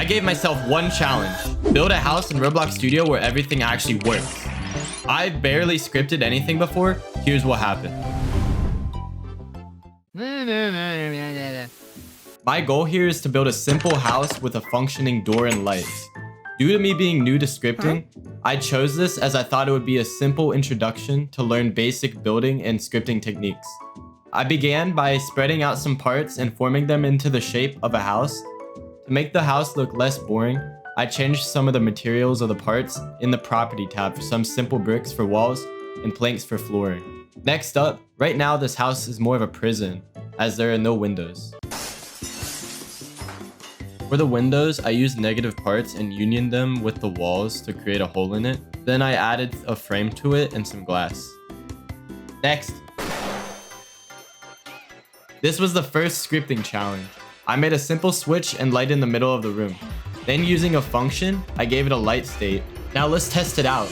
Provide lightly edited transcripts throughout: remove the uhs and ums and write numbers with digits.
I gave myself one challenge. Build a house in Roblox Studio where everything actually works. I barely scripted anything before. Here's what happened. My goal here is to build a simple house with a functioning door and lights. Due to me being new to scripting, I chose this as I thought it would be a simple introduction to learn basic building and scripting techniques. I began by spreading out some parts and forming them into the shape of a house. To make the house look less boring, I changed some of the materials of the parts in the property tab for some simple bricks for walls and planks for flooring. Next up, right now this house is more of a prison as there are no windows. For the windows, I used negative parts and unioned them with the walls to create a hole in it. Then I added a frame to it and some glass. Next. This was the first scripting challenge. I made a simple switch and light in the middle of the room. Then using a function, I gave it a light state. Now let's test it out.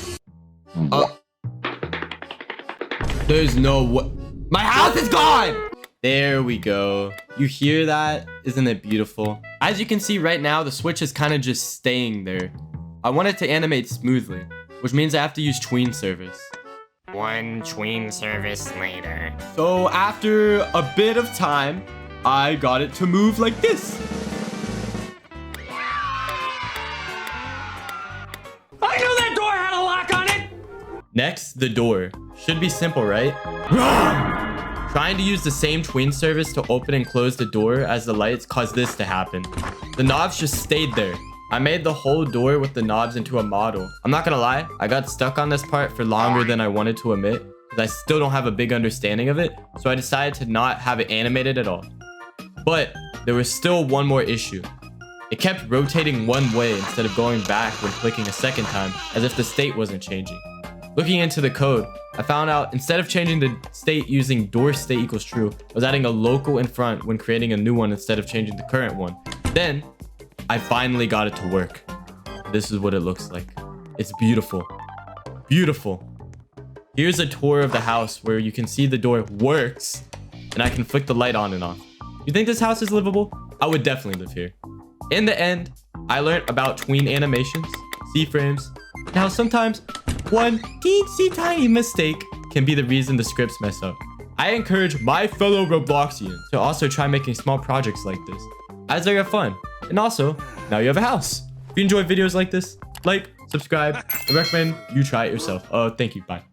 There's no way. My house is gone! There we go. You hear that? Isn't it beautiful? As you can see right now, the switch is kind of just staying there. I want it to animate smoothly, which means I have to use TweenService. One TweenService later. So after a bit of time, I got it to move like this. I knew that door had a lock on it! Next, the door. Should be simple, right? Trying to use the same TweenService to open and close the door as the lights caused this to happen. The knobs just stayed there. I made the whole door with the knobs into a model. I'm not gonna lie, I got stuck on this part for longer than I wanted to admit, because I still don't have a big understanding of it, so I decided to not have it animated at all. But there was still one more issue. It kept rotating one way instead of going back when clicking a second time, as if the state wasn't changing. Looking into the code, I found out instead of changing the state using door state equals true, I was adding a local in front when creating a new one instead of changing the current one. Then, I finally got it to work. This is what it looks like. It's beautiful. Beautiful. Here's a tour of the house where you can see the door works and I can flick the light on and off. You think this house is livable? I would definitely live here. In the end, I learned about tween animations, C-frames, and how sometimes one teensy tiny mistake can be the reason the scripts mess up. I encourage my fellow Robloxians to also try making small projects like this, as they are fun. And also, now you have a house. If you enjoy videos like this, like, subscribe, I recommend you try it yourself. Thank you, bye.